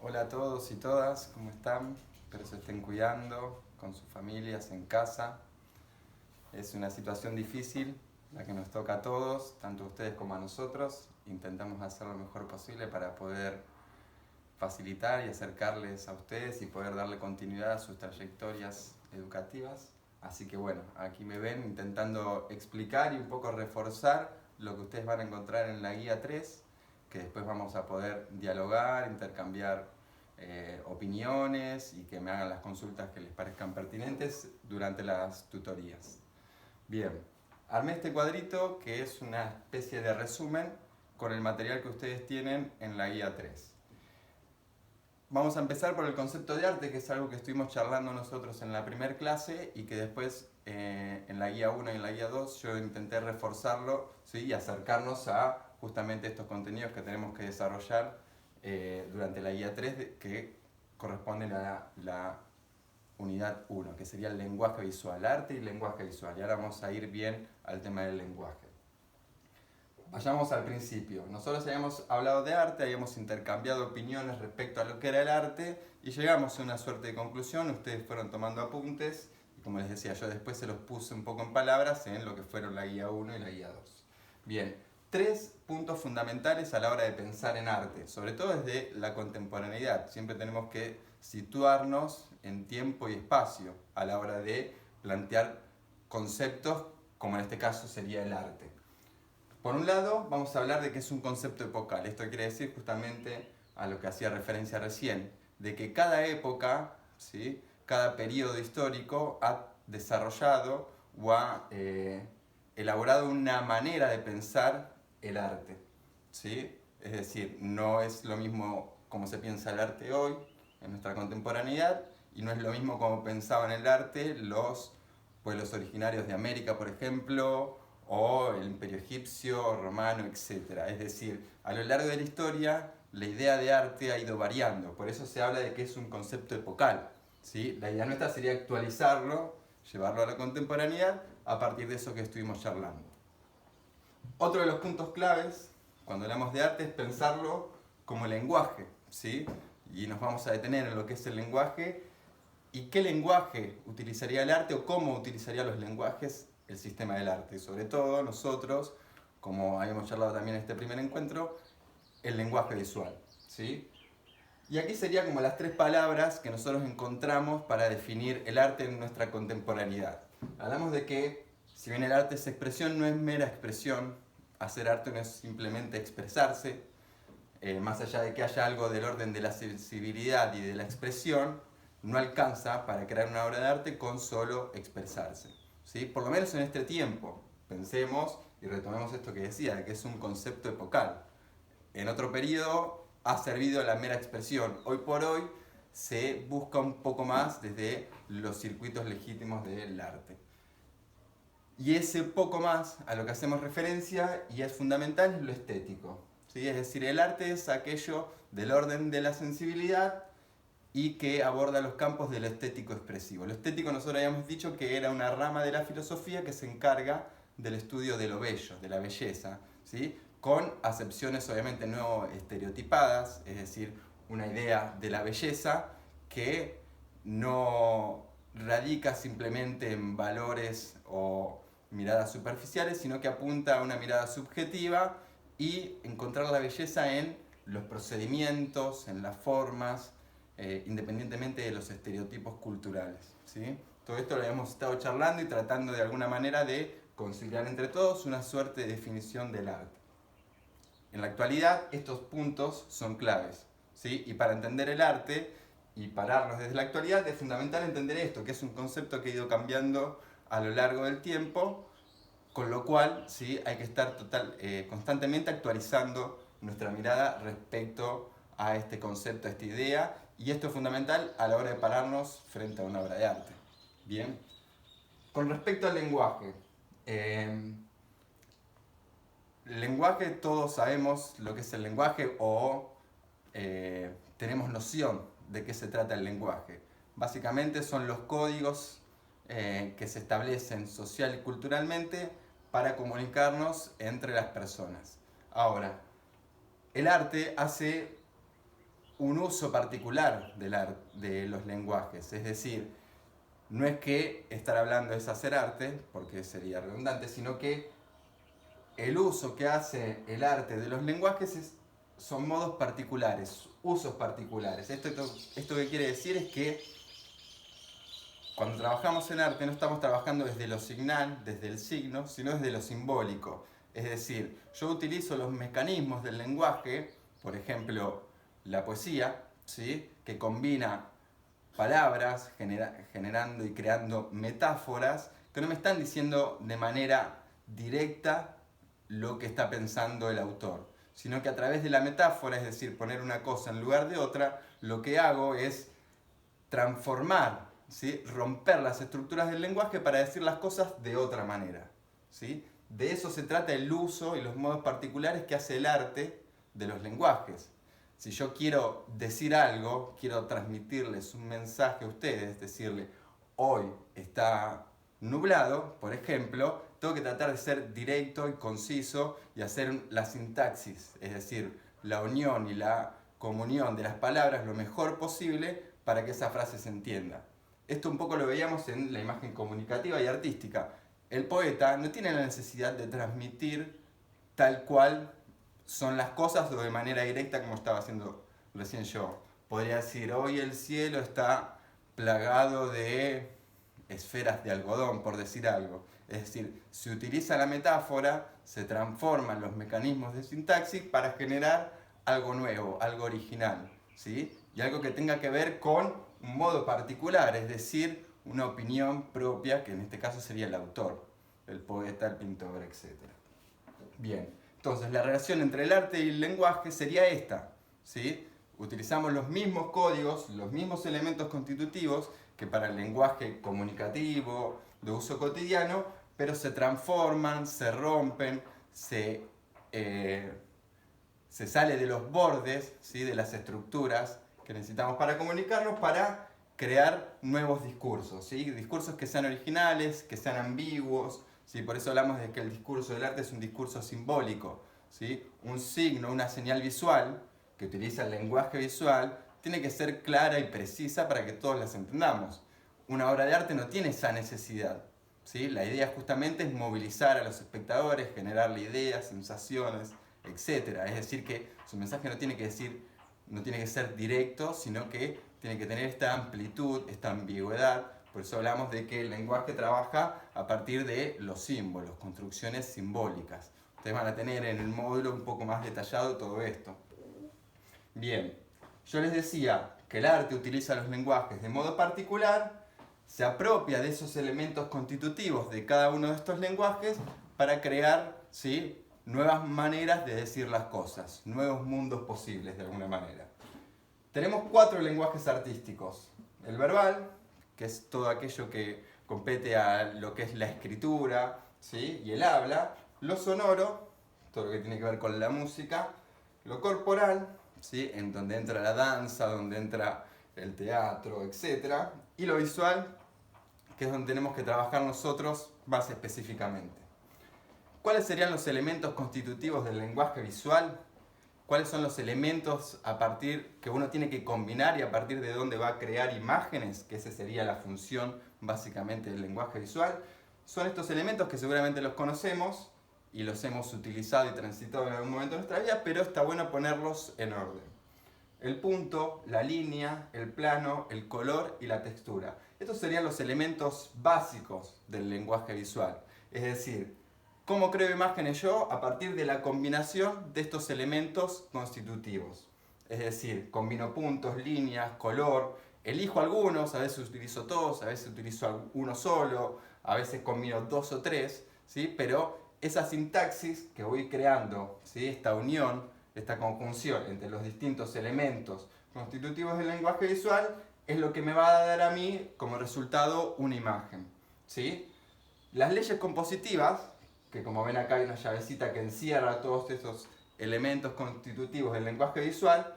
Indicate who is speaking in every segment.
Speaker 1: Hola a todos y todas, ¿cómo están? Espero se estén cuidando con sus familias en casa. Es una situación difícil la que nos toca a todos, tanto a ustedes como a nosotros. Intentamos hacer lo mejor posible para poder facilitar y acercarles a ustedes y poder darle continuidad a sus trayectorias educativas. Así que bueno, aquí me ven intentando explicar y un poco reforzar lo que ustedes van a encontrar en la guía 3, que después vamos a poder dialogar, intercambiar opiniones y que me hagan las consultas que les parezcan pertinentes durante las tutorías. Bien, armé este cuadrito que es una especie de resumen con el material que ustedes tienen en la guía 3. Vamos a empezar por el concepto de arte, que es algo que estuvimos charlando nosotros en la primera clase y que después en la guía 1 y en la guía 2 yo intenté reforzarlo, ¿sí? Y acercarnos a justamente estos contenidos que tenemos que desarrollar durante la guía 3 que corresponden a la unidad 1, que sería el lenguaje visual, arte y lenguaje visual. Y ahora vamos a ir bien al tema del lenguaje. Vayamos al principio. Nosotros habíamos hablado de arte, habíamos intercambiado opiniones respecto a lo que era el arte y llegamos a una suerte de conclusión. Ustedes fueron tomando apuntes y como les decía, yo después se los puse un poco en palabras en lo que fueron la guía 1 y la guía 2. Bien, tres puntos fundamentales a la hora de pensar en arte, sobre todo desde la contemporaneidad. Siempre tenemos que situarnos en tiempo y espacio a la hora de plantear conceptos como en este caso sería el arte. Por un lado, vamos a hablar de que es un concepto epocal. Esto quiere decir justamente a lo que hacía referencia recién, de que cada época, ¿sí? Cada periodo histórico ha desarrollado o ha elaborado una manera de pensar el arte, ¿sí? Es decir, no es lo mismo como se piensa el arte hoy, en nuestra contemporaneidad, y no es lo mismo como pensaban el arte los pueblos originarios de América, por ejemplo, o el imperio egipcio, romano, etc. Es decir, a lo largo de la historia la idea de arte ha ido variando, por eso se habla de que es un concepto epocal, ¿sí? La idea nuestra sería actualizarlo, llevarlo a la contemporaneidad a partir de eso que estuvimos charlando. Otro de los puntos claves cuando hablamos de arte es pensarlo como lenguaje, ¿sí? Y nos vamos a detener en lo que es el lenguaje y qué lenguaje utilizaría el arte o cómo utilizaría los lenguajes el sistema del arte. Y sobre todo nosotros, como habíamos charlado también en este primer encuentro, el lenguaje visual, ¿sí? Y aquí serían como las tres palabras que nosotros encontramos para definir el arte en nuestra contemporaneidad. Hablamos de que, si bien el arte es expresión, no es mera expresión. Hacer arte no es simplemente expresarse. Más allá de que haya algo del orden de la sensibilidad y de la expresión, no alcanza para crear una obra de arte con solo expresarse, ¿sí? Por lo menos en este tiempo. Pensemos y retomemos esto que decía, de que es un concepto epocal. En otro periodo ha servido la mera expresión. Hoy por hoy se busca un poco más desde los circuitos legítimos del arte. Y ese poco más a lo que hacemos referencia, y es fundamental, es lo estético, ¿sí? Es decir, el arte es aquello del orden de la sensibilidad y que aborda los campos de lo estético expresivo. Lo estético nosotros habíamos dicho que era una rama de la filosofía que se encarga del estudio de lo bello, de la belleza, ¿sí? Con acepciones obviamente no estereotipadas, es decir, una idea de la belleza que no radica simplemente en valores o miradas superficiales, sino que apunta a una mirada subjetiva y encontrar la belleza en los procedimientos, en las formas, independientemente de los estereotipos culturales, ¿sí? Todo esto lo hemos estado charlando y tratando de alguna manera de conciliar entre todos una suerte de definición del arte. En la actualidad estos puntos son claves, ¿sí? Y para entender el arte y pararlos desde la actualidad es fundamental entender esto, que es un concepto que ha ido cambiando a lo largo del tiempo, con lo cual, ¿sí? Hay que estar constantemente actualizando nuestra mirada respecto a este concepto, a esta idea, y esto es fundamental a la hora de pararnos frente a una obra de arte. Bien. Con respecto al lenguaje, el lenguaje, todos sabemos lo que es el lenguaje o tenemos noción de qué se trata el lenguaje. Básicamente son los códigos que se establecen social y culturalmente para comunicarnos entre las personas. Ahora, el arte hace un uso particular de los lenguajes. Es decir, no es que estar hablando es hacer arte, porque sería redundante, sino que el uso que hace el arte de los lenguajes son modos particulares, usos particulares. Esto que quiere decir es que cuando trabajamos en arte no estamos trabajando desde lo signal, desde el signo, sino desde lo simbólico. Es decir, yo utilizo los mecanismos del lenguaje, por ejemplo, la poesía, ¿sí?, que combina palabras, generando y creando metáforas que no me están diciendo de manera directa lo que está pensando el autor, sino que a través de la metáfora, es decir, poner una cosa en lugar de otra, lo que hago es transformar, ¿sí?, romper las estructuras del lenguaje para decir las cosas de otra manera, ¿sí? De eso se trata el uso y los modos particulares que hace el arte de los lenguajes. Si yo quiero decir algo, quiero transmitirles un mensaje a ustedes, decirle, hoy está nublado, por ejemplo, tengo que tratar de ser directo y conciso y hacer la sintaxis, es decir, la unión y la comunión de las palabras lo mejor posible para que esa frase se entienda. Esto un poco lo veíamos en la imagen comunicativa y artística. El poeta no tiene la necesidad de transmitir tal cual son las cosas o de manera directa como estaba haciendo recién yo. Podría decir, hoy el cielo está plagado de esferas de algodón, por decir algo. Es decir, se utiliza la metáfora, se transforman los mecanismos de sintaxis para generar algo nuevo, algo original, ¿sí? Y algo que tenga que ver con un modo particular, es decir, una opinión propia, que en este caso sería el autor, el poeta, el pintor, etc. Bien, entonces la relación entre el arte y el lenguaje sería esta, ¿sí? Utilizamos los mismos códigos, los mismos elementos constitutivos que para el lenguaje comunicativo, de uso cotidiano, pero se transforman, se rompen, se sale de los bordes, ¿sí?, de las estructuras que necesitamos para comunicarnos, para crear nuevos discursos, ¿sí? Discursos que sean originales, que sean ambiguos, ¿sí? Por eso hablamos de que el discurso del arte es un discurso simbólico, ¿sí? Un signo, una señal visual que utiliza el lenguaje visual tiene que ser clara y precisa para que todos las entendamos. Una obra de arte no tiene esa necesidad, ¿sí? La idea justamente es movilizar a los espectadores, generarle ideas, sensaciones, etc. Es decir, que su mensaje no tiene que ser directo, sino que tiene que tener esta amplitud, esta ambigüedad. Por eso hablamos de que el lenguaje trabaja a partir de los símbolos, construcciones simbólicas. Ustedes van a tener en el módulo un poco más detallado todo esto. Bien, yo les decía que el arte utiliza los lenguajes de modo particular, se apropia de esos elementos constitutivos de cada uno de estos lenguajes para crear, ¿sí?, nuevas maneras de decir las cosas, nuevos mundos posibles de alguna manera. Tenemos 4 lenguajes artísticos. El verbal, que es todo aquello que compete a lo que es la escritura, ¿sí?, y el habla. Lo sonoro, todo lo que tiene que ver con la música. Lo corporal, ¿sí?, en donde entra la danza, donde entra el teatro, etc. Y lo visual, que es donde tenemos que trabajar nosotros más específicamente. ¿Cuáles serían los elementos constitutivos del lenguaje visual? ¿Cuáles son los elementos a partir que uno tiene que combinar y a partir de dónde va a crear imágenes? Que esa sería la función básicamente del lenguaje visual. Son estos elementos que seguramente los conocemos y los hemos utilizado y transitado en algún momento de nuestra vida, pero está bueno ponerlos en orden. El punto, la línea, el plano, el color y la textura. Estos serían los elementos básicos del lenguaje visual. Es decir, ¿cómo creo imágenes yo? A partir de la combinación de estos elementos constitutivos. Es decir, combino puntos, líneas, color, elijo algunos, a veces utilizo todos, a veces utilizo uno solo, a veces combino 2 o 3, ¿sí? Pero esa sintaxis que voy creando, ¿sí?, esta unión, esta conjunción entre los distintos elementos constitutivos del lenguaje visual, es lo que me va a dar a mí como resultado una imagen, ¿sí? Las leyes compositivas, que como ven acá hay una llavecita que encierra todos esos elementos constitutivos del lenguaje visual,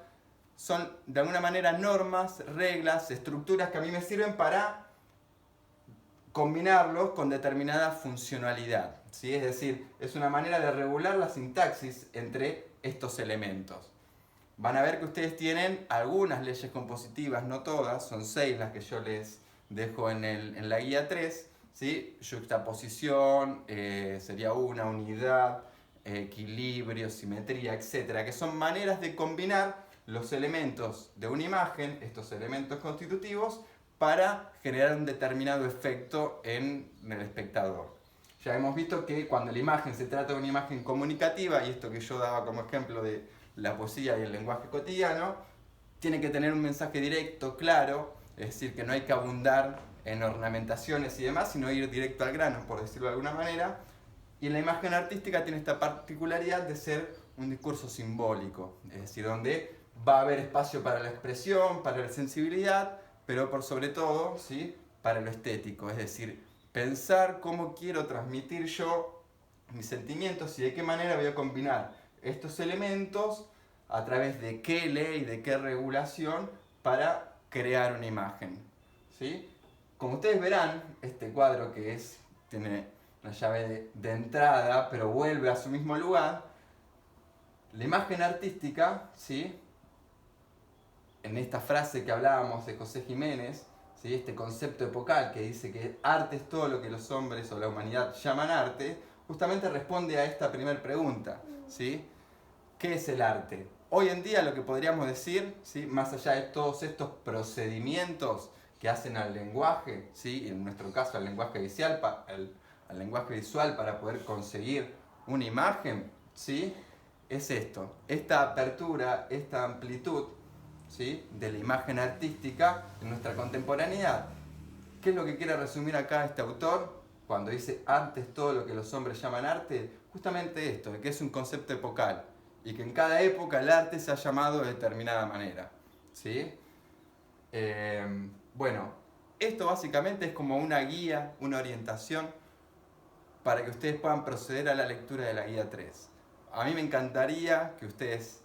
Speaker 1: son de alguna manera normas, reglas, estructuras que a mí me sirven para combinarlos con determinada funcionalidad, ¿sí? Es decir, es una manera de regular la sintaxis entre estos elementos. van a ver que ustedes tienen algunas leyes compositivas, no todas, son 6 las que yo les dejo en la guía 3, ¿sí? Yuxtaposición, sería una unidad, equilibrio, simetría, etcétera, que son maneras de combinar los elementos de una imagen, estos elementos constitutivos, para generar un determinado efecto en el espectador. Ya hemos visto que cuando la imagen se trata de una imagen comunicativa, y esto que yo daba como ejemplo de la poesía y el lenguaje cotidiano, tiene que tener un mensaje directo, claro, es decir, que no hay que abundar en ornamentaciones y demás, sino ir directo al grano, por decirlo de alguna manera. Y la imagen artística tiene esta particularidad de ser un discurso simbólico, es decir, donde va a haber espacio para la expresión, para la sensibilidad, pero por sobre todo, ¿sí?, para lo estético, es decir, pensar cómo quiero transmitir yo mis sentimientos y de qué manera voy a combinar estos elementos a través de qué ley, de qué regulación para crear una imagen, ¿sí? Como ustedes verán, este cuadro tiene una llave de entrada, pero vuelve a su mismo lugar, la imagen artística, ¿sí?, en esta frase que hablábamos de José Jiménez, ¿sí?, este concepto epocal que dice que arte es todo lo que los hombres o la humanidad llaman arte, justamente responde a esta primera pregunta, ¿sí? ¿Qué es el arte? Hoy en día lo que podríamos decir, ¿sí?, más allá de todos estos procedimientos que hacen al lenguaje, ¿sí?, en nuestro caso al lenguaje visual, al lenguaje visual para poder conseguir una imagen, ¿sí?, es esto, esta apertura, esta amplitud, ¿sí?, de la imagen artística en nuestra contemporaneidad. ¿Qué es lo que quiere resumir acá este autor cuando dice antes todo lo que los hombres llaman arte? Justamente esto, de que es un concepto epocal y que en cada época el arte se ha llamado de determinada manera, ¿sí? Bueno, esto básicamente es como una guía, una orientación para que ustedes puedan proceder a la lectura de la guía 3. A mí me encantaría que ustedes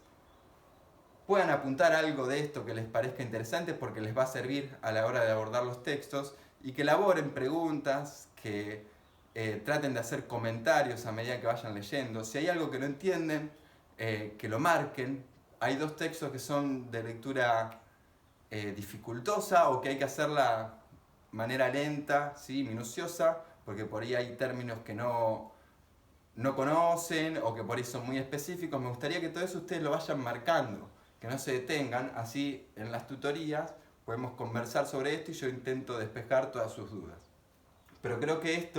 Speaker 1: puedan apuntar algo de esto que les parezca interesante porque les va a servir a la hora de abordar los textos y que elaboren preguntas, que traten de hacer comentarios a medida que vayan leyendo. Si hay algo que no entienden, que lo marquen. Hay 2 textos que son de lectura dificultosa o que hay que hacerla de manera lenta, ¿sí?, minuciosa, porque por ahí hay términos que no conocen o que por ahí son muy específicos. Me gustaría que todo eso ustedes lo vayan marcando, que no se detengan, así en las tutorías podemos conversar sobre esto y yo intento despejar todas sus dudas. Pero creo que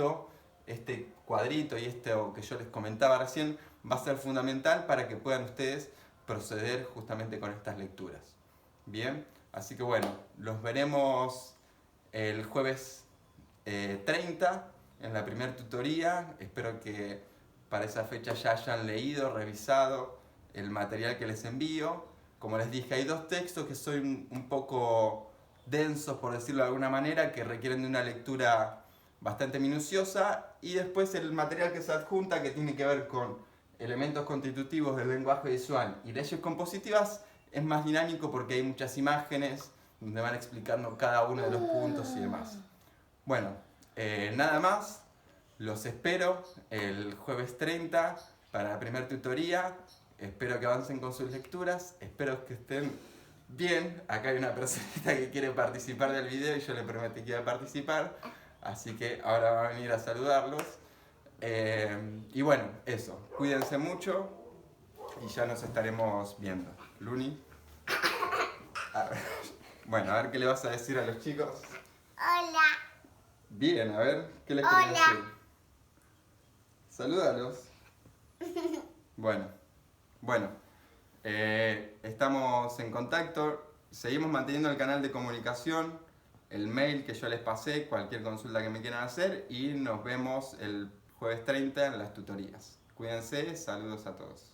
Speaker 1: este cuadrito y esto que yo les comentaba recién va a ser fundamental para que puedan ustedes proceder justamente con estas lecturas. Bien, así que bueno, los veremos el jueves 30 en la primera tutoría. Espero que para esa fecha ya hayan leído, revisado el material que les envío. Como les dije, hay 2 textos que son un poco densos, por decirlo de alguna manera, que requieren de una lectura bastante minuciosa, y después el material que se adjunta, que tiene que ver con elementos constitutivos del lenguaje visual y leyes compositivas, es más dinámico porque hay muchas imágenes donde van explicando cada uno de los puntos y demás. Bueno, nada más, los espero el jueves 30 para la primera tutoría. Espero que avancen con sus lecturas, espero que estén bien. Acá hay una personita que quiere participar del video y yo le prometí que iba a participar, así que ahora va a venir a saludarlos. Y bueno, eso, cuídense mucho y ya nos estaremos viendo. Luni. A ver. Bueno, a ver qué le vas a decir a los chicos.
Speaker 2: Hola.
Speaker 1: Bien, a ver, ¿qué les querés decir? Salúdalos. Bueno, estamos en contacto, seguimos manteniendo el canal de comunicación, el mail que yo les pasé, cualquier consulta que me quieran hacer, y nos vemos el jueves 30 en las tutorías. Cuídense, saludos a todos.